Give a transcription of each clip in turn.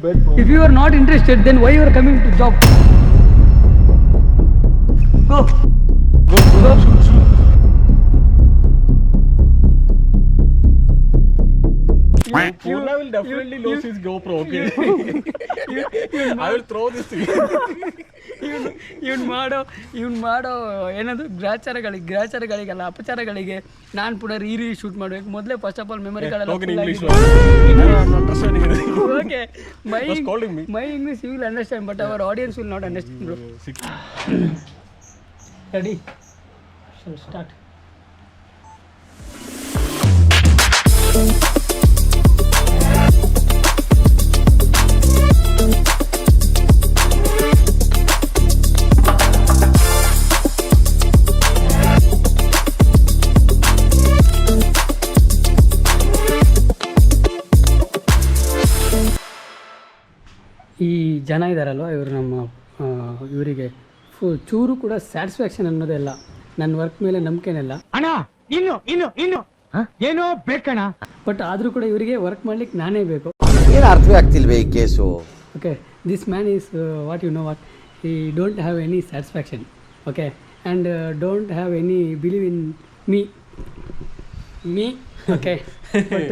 If you are not interested, then why you are coming to job? Go. Shoot. Purna will definitely lose his GoPro, okay? I will throw this thing. ಇವ್ನು ಮಾಡೋ ಏನದು ಗ್ರಾಚಾರಗಳಿಗೆಲ್ಲ ಅಪಚಾರಗಳಿಗೆ ನಾನು ಪುನಃ ರೀ shoot ಮಾಡಬೇಕು. ಮೊದಲೇ first of all memory card okay my English you will understand but our audience will not understand bro. Ready start. ಈ ಜನ ಇದ್ದಾರಲ್ವ ಇವರು ನಮ್ಮ ಇವರಿಗೆ ಚೂರು ಕೂಡ ಸ್ಯಾಟಿಸ್ಫ್ಯಾಕ್ಷನ್ ಅನ್ನೋದೇ ಇಲ್ಲ. ನನ್ನ ವರ್ಕ್ ಮೇಲೆ ನಂಬಿಕೆನೆಲ್ಲ ಅಣ್ಣ ಇನ್ನು ಏನೋ ಬೇಕಣ್ಣ. ಬಟ್ ಆದರೂ ಕೂಡ ಇವರಿಗೆ ವರ್ಕ್ ಮಾಡ್ಲಿಕ್ಕೆ ನಾನೇ ಬೇಕು. ಏನು ಅರ್ಥವೇ ಆಗ್ತಿಲ್ವೇ ಈ case. Okay this man is what you know what he don't have any satisfaction, okay, and don't have any believe in me, okay. But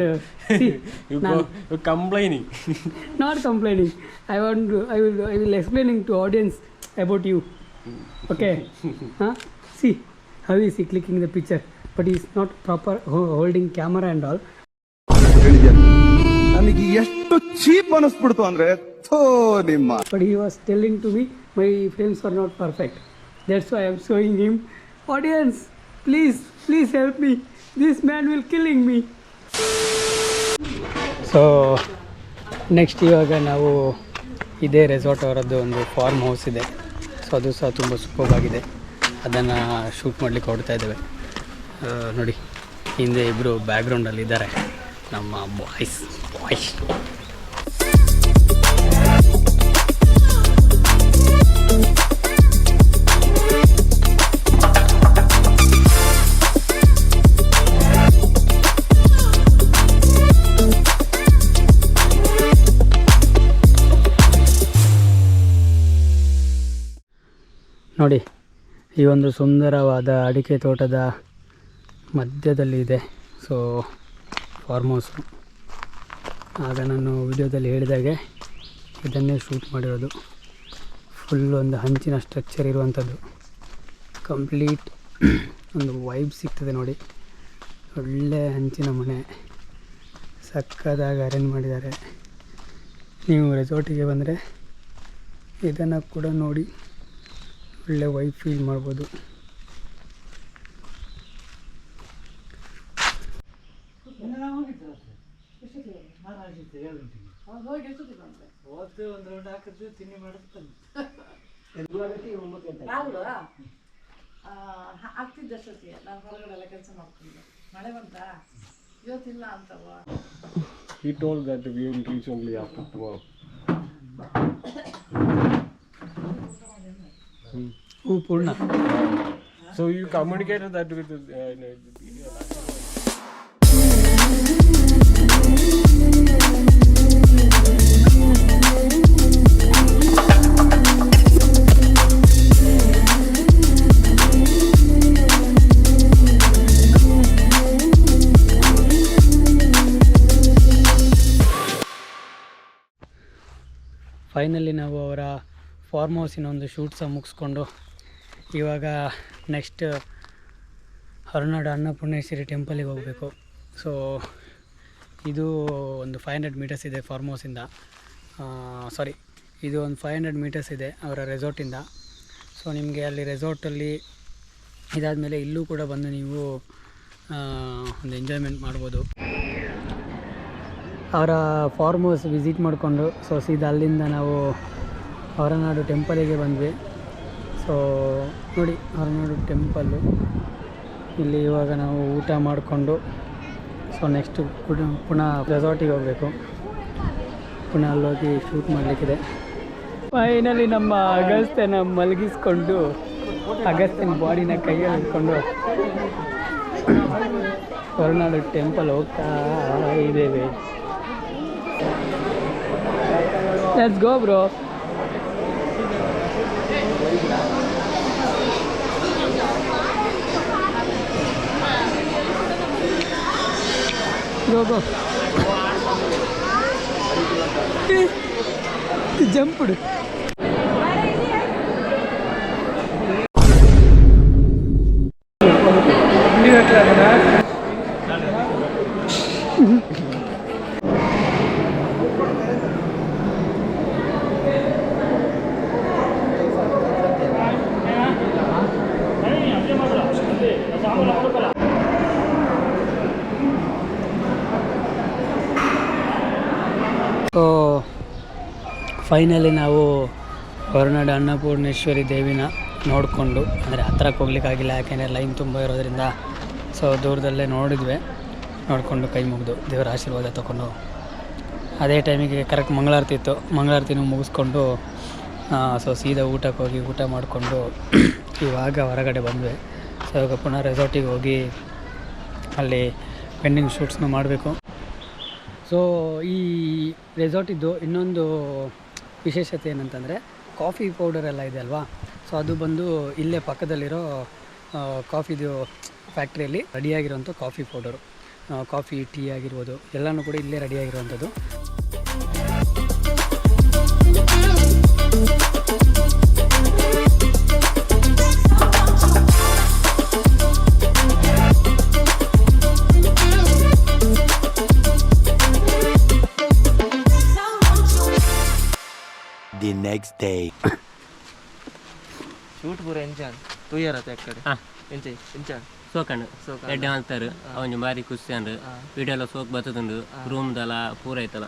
see, you're complaining. Not complaining. I will explaining to audience about you, okay. See how is he clicking the picture, but he is not proper holding camera and all. ನನಗೆ ಎಷ್ಟು cheap ಅನಿಸ್ಬಿಡ್ತು ಅಂದ್ರೆ ನಿಮ್ಮ. But he was telling to me my frames are not perfect, that's why I am showing him. Audience, please help me, this man will killing me. So next ಇವಾಗ ನಾವು ಇದೇ resort ಅವರದ್ದು ಒಂದು farm house ಇದೆ. So ಅದು ಸಹ ತುಂಬ super ಆಗಿದೆ. ಅದನ್ನು ಶೂಟ್ ಮಾಡಲಿಕ್ಕೆ ಹೊರಡ್ತಾ ಇದ್ದೇವೆ. ನೋಡಿ ಹಿಂದೆ ಇಬ್ಬರು ಬ್ಯಾಕ್ಗ್ರೌಂಡಲ್ಲಿ ಇದ್ದಾರೆ ನಮ್ಮ ಬಾಯ್ಸ್. ನೋಡಿ ಈ ಒಂದು ಸುಂದರವಾದ ಅಡಿಕೆ ತೋಟದ ಮಧ್ಯದಲ್ಲಿ ಇದೆ. So form house. ಆಗ ನಾನು ವಿಡಿಯೋದಲ್ಲಿ ಹೇಳಿದಾಗೆ ಇದನ್ನೇ ಶೂಟ್ ಮಾಡಿರೋದು. ಫುಲ್ ಒಂದು ಹಂಚಿನ ಸ್ಟ್ರಕ್ಚರ್ ಇರುವಂಥದ್ದು. ಕಂಪ್ಲೀಟ್ ಒಂದು ವೈಬ್ ಸಿಗ್ತದೆ ನೋಡಿ. ಒಳ್ಳೆ ಹಂಚಿನ ಮನೆ ಸಕ್ಕದಾಗಿ ಅರೇಂಜ್ ಮಾಡಿದ್ದಾರೆ. ನೀವು ರೆಸಾರ್ಟಿಗೆ ಬಂದರೆ ಇದನ್ನು ಕೂಡ ನೋಡಿ ಒಳ್ಳೆ ವೈಬ್ ಫೀಲ್ ಮಾಡ್ಬೋದು. ಆಗ್ತಿದ್ದಷ್ಟೊತ್ತಿ ನಾನು ಹೊರಗಡೆ ಎಲ್ಲ ಕೆಲಸ ಮಾಡ್ತಿದ್ದೆ. ಮಳೆ ಬಂತ ಇವತ್ತಿಲ್ಲ ಅಂತವ. He told that we will reach only after tomorrow. ಪೂರ್ಣ. So you communicated that with finally ನಾವು ಅವರ ಫಾರ್ಮ್ ಹೌಸಿನ ಒಂದು ಶೂಟ್ ಸಹ ಮುಗಿಸ್ಕೊಂಡು ಇವಾಗ ನೆಕ್ಸ್ಟ್ ಹೊರನಾಡು ಅನ್ನಪೂರ್ಣೇಶ್ವರಿ ಟೆಂಪಲಿಗೆ ಹೋಗಬೇಕು. ಸೊ ಇದು ಒಂದು 500 ಮೀಟರ್ಸ್ ಇದೆ ಫಾರ್ಮ್ ಹೌಸಿಂದ. ಇದು ಒಂದು 500 ಮೀಟರ್ಸ್ ಇದೆ ಅವರ ರೆಸಾರ್ಟಿಂದ. ಸೊ ನಿಮಗೆ ಅಲ್ಲಿ ರೆಸಾರ್ಟಲ್ಲಿ ಇದಾದಮೇಲೆ ಇಲ್ಲೂ ಕೂಡ ಬಂದು ನೀವು ಒಂದು ಎಂಜಾಯ್ಮೆಂಟ್ ಮಾಡ್ಬೋದು. ಅವರ ಫಾರ್ಮ್ ಹೌಸ್ ವಿಸಿಟ್ ಮಾಡಿಕೊಂಡು ಸೊ ಸೀದಾ ಅಲ್ಲಿಂದ ನಾವು ಹೊರನಾಡು ಟೆಂಪಲಿಗೆ ಬಂದ್ವಿ. ಸೊ ನೋಡಿ ಹೊರನಾಡು ಟೆಂಪಲ್ಲು. ಇಲ್ಲಿ ಇವಾಗ ನಾವು ಊಟ ಮಾಡಿಕೊಂಡು ಸೊ ನೆಕ್ಸ್ಟು ಪುನಃ ರೆಸಾರ್ಟಿಗೆ ಹೋಗಬೇಕು. ಪುನಃ ಅಲ್ಲೋಗಿ ಶೂಟ್ ಮಾಡಲಿಕ್ಕಿದೆ. ಫೈನಲಿ ನಮ್ಮ ಅಗಸ್ತ್ಯನ ಮಲಗಿಸ್ಕೊಂಡು ಅಗಸ್ತ್ಯನ ಬಾಡಿನ ಕೈಯಲ್ಲಿ ಹಿಡ್ಕೊಂಡು ಹೊರನಾಡು ಟೆಂಪಲ್ ಹೋಗ್ತಾ ಇದ್ದೇವೆ. Let's go bro. Go jumped. So finally ನಾವು ಹೊರನಾಡು ಅನ್ನಪೂರ್ಣೇಶ್ವರಿ ದೇವಿನ ನೋಡಿಕೊಂಡು, ಅಂದರೆ ಹತ್ರಕ್ಕೆ ಹೋಗ್ಲಿಕ್ಕಾಗಿಲ್ಲ ಯಾಕೆಂದರೆ ಲೈನ್ ತುಂಬ ಇರೋದ್ರಿಂದ. ಸೊ ದೂರದಲ್ಲೇ ನೋಡಿಕೊಂಡು ಕೈ ಮುಗಿದು ದೇವರ ಆಶೀರ್ವಾದ ತೊಗೊಂಡು ಅದೇ ಟೈಮಿಗೆ ಕರೆಕ್ಟ್ ಮಂಗಳಾರತಿ ಇತ್ತು. ಮಂಗಳಾರತಿನೂ ಮುಗಿಸ್ಕೊಂಡು ಸೊ ಸೀದಾ ಊಟಕ್ಕೆ ಹೋಗಿ ಊಟ ಮಾಡಿಕೊಂಡು ಇವಾಗ ಹೊರಗಡೆ ಬಂದ್ವಿ. ಸೊ ಇವಾಗ ಪುನಃ ರೆಸಾರ್ಟಿಗೆ ಹೋಗಿ ಅಲ್ಲಿ ಪೆಂಡಿಂಗ್ ಶೂಟ್ಸ್ನ ಮಾಡಬೇಕು. ಸೊ ಈ ರೆಸಾರ್ಟಿದ್ದು ಇನ್ನೊಂದು ವಿಶೇಷತೆ ಏನಂತಂದರೆ ಕಾಫಿ ಪೌಡರ್ ಎಲ್ಲ ಇದೆ ಅಲ್ವಾ. ಸೊ ಅದು ಬಂದು ಇಲ್ಲೇ ಪಕ್ಕದಲ್ಲಿರೋ ಕಾಫಿದು ಫ್ಯಾಕ್ಟ್ರಿಯಲ್ಲಿ ರೆಡಿಯಾಗಿರೋಂಥ ಕಾಫಿ ಪೌಡರು, ಕಾಫಿ ಟೀ ಆಗಿರ್ಬೋದು ಎಲ್ಲನೂ ಕೂಡ ಇಲ್ಲೇ ರೆಡಿಯಾಗಿರೋವಂಥದ್ದು. The next day. ಶೂಟ್ ಪೂರ ಎಂಚಾನ್ 2 ಇಯರ್ ಆತ ಎಕ್ಕಡೆ ಎಂಚಾನ್ ಸೋಕಂಡು ಎಡ್ಡೆ ಮಾಡ್ತಾರೆ ಅವನು ಬಾರಿ ಖುಷಿ ಅಂಡು ವಿಡಿಯೋ ಎಲ್ಲ ಸೋಕ್ ಬರ್ತದುಂಡು ರೂಮ್ದಲ್ಲ ಪೂರ ಐತಲ್ಲ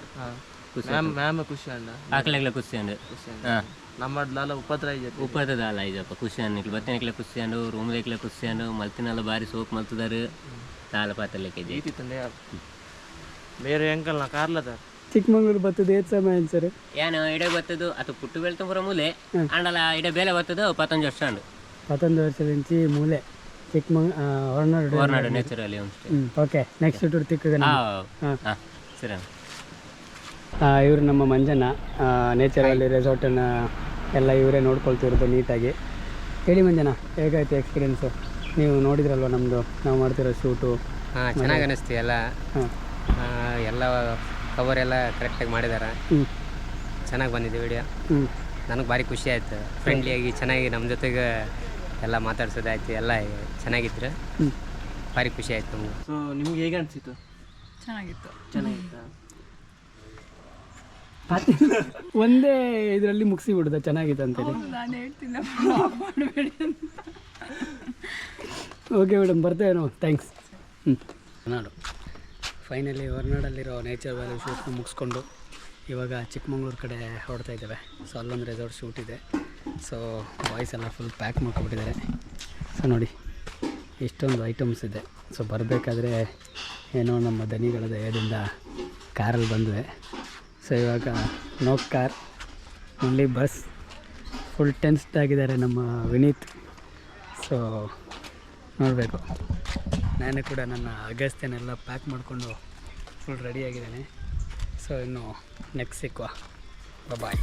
ಮ್ಯಾಮ್ ಖುಷಿ ಅಂಡ ಆಕಳೆಗ್ಲ ಖುಷಿ ಅಂಡು ನಮ್ಮಡ್ಲೆಲ್ಲ ಉಪ್ಪತ್ತದಲ್ಲ ಇದಪ್ಪ ಖುಷಿ ಅನ್ನಿಕ್ಲು ಬತ್ತನಿಕ್ಲೆ ಖುಷಿ ಅಂಡು ರೂಮ್ದಕ್ಲೆ ಖುಷಿ ಅಂಡು ಮಲ್ತಿನೆಲ್ಲ ಬಾರಿ ಸೋಕ್ ಮಲ್ತದಾರು ತಾಲ ಪಾತಲ್ಲಕ್ಕೆ ಬೇರೆ ಅಂಕಲ್ ನಾ ಕಾರ್ಲದ ಚಿಕ್ಕಮಂಗ್ಳೂರು ಬರ್ತದೆ ಏತ್ ಸಮಯ ಸರ್ ಏನು ಇಡೆ ಬರ್ತದು ಅದು ಪುಟ್ಟು ಬೆಳ್ತು ಪೂರ ಮೂಲೆ ಅಂಡಲ್ಲ ಇಡೆ ಬೇಲೆ ಬರ್ತದು 15 ವರ್ಷ ಅಂಡು 11 ವರ್ಷದಿಂಚಿ ಮೂಲೆ ಹೊರನಾಡು ನೇಚರಲ್ಲಿ ಓಕೆ ನೆಕ್ಸ್ಟ್ ಟೂರ್ ತಿಕ್ಕಗ ಸರಿ. ಇವರು ನಮ್ಮ ಮಂಜನ ನೇಚರಲ್ಲಿ ರೆಸಾರ್ಟನ್ನು ಎಲ್ಲ ಇವರೇ ನೋಡ್ಕೊಳ್ತಿರೋದು ನೀಟಾಗಿ. ಹೇಳಿ ಮಂಜನ, ಹೇಗಾಯ್ತು ಎಕ್ಸ್ಪೀರಿಯೆನ್ಸು? ನೀವು ನೋಡಿದ್ರಲ್ವ ನಮ್ಮದು ನಾವು ಮಾಡ್ತಿರೋ ಶೂಟು? ಚೆನ್ನಾಗಿ ಅನ್ನಿಸ್ತು. ಎಲ್ಲ ಕವರ್ ಎಲ್ಲ ಕರೆಕ್ಟಾಗಿ ಮಾಡಿದ್ದಾರೆ. ಚೆನ್ನಾಗಿ ಬಂದಿದೆ ವಿಡಿಯೋ. ನನಗೆ ಭಾರಿ ಖುಷಿ ಆಯಿತು. ಫ್ರೆಂಡ್ಲಿಯಾಗಿ ಚೆನ್ನಾಗಿ ನಮ್ಮ ಜೊತೆಗೆ ಎಲ್ಲ ಮಾತಾಡ್ಸೋದಾಯ್ತು. ಎಲ್ಲ ಚೆನ್ನಾಗಿದ್ರು, ಭಾರಿ ಖುಷಿ ಆಯಿತು ನಮಗೆ. ಸೊ ನಿಮ್ಗೆ ಹೇಗೆ ಅನಿಸಿತು? ಚೆನ್ನಾಗಿತ್ತು. ಒಂದೇ ಇದರಲ್ಲಿ ಮುಗಿಸಿಬಿಡ್ದ ಚೆನ್ನಾಗಿತ್ತು ಅಂತೇಳಿ. ನಾನು ಹೇಳ್ತೀನಿ ಮಾಡಬೇಡಿ ಅಂತ. ಓಕೆ ಮೇಡಮ್, ಬರ್ತೇವೆ ನಾವು. ಥ್ಯಾಂಕ್ಸ್. ಹೊರನಾಡು ಫೈನಲಿ ಹೊರನಾಡಲ್ಲಿರೋ ನೇಚರ್ ವ್ಯಾಲಿ ಶೂಟ್ನ ಮುಗಿಸ್ಕೊಂಡು ಇವಾಗ ಚಿಕ್ಕಮಂಗ್ಳೂರು ಕಡೆ ಹೊರಡ್ತಾ ಇದ್ದೇವೆ. ಸೊ ಅಲ್ಲೊಂದು ರೆಸಾರ್ಟ್ ಶೂಟ್ ಇದೆ. ಸೊ ಬಾಯ್ಸ್ ಎಲ್ಲ ಫುಲ್ ಪ್ಯಾಕ್ ಮಾಡ್ಕೊಬಿಟ್ಟಿದ್ದಾರೆ. ಸೊ ನೋಡಿ ಇಷ್ಟೊಂದು ಐಟಮ್ಸ್ ಇದೆ. ಸೊ ಬರಬೇಕಾದ್ರೆ ಏನೋ ನಮ್ಮ ದನಿಗಳ ದಯದಿಂದ ಕಾರಲ್ಲಿ ಬಂದ್ವಿ. ಸೊ ಇವಾಗ no car, only bus. Full tensed ಆಗಿದ್ದಾರೆ ನಮ್ಮ ವಿನೀತ್. ಸೊ ನೋಡಬೇಕು. ನಾನು ಕೂಡ ನನ್ನ ಅಗಸ್ತ್ಯನೆಲ್ಲ ಪ್ಯಾಕ್ ಮಾಡಿಕೊಂಡು ಫುಲ್ ರೆಡಿಯಾಗಿದ್ದೇನೆ. ಸೊ ಇನ್ನು ನೆಕ್ಸ್ಟ್ ಸಿಕ್ಕುವ. ಬಾಯ್.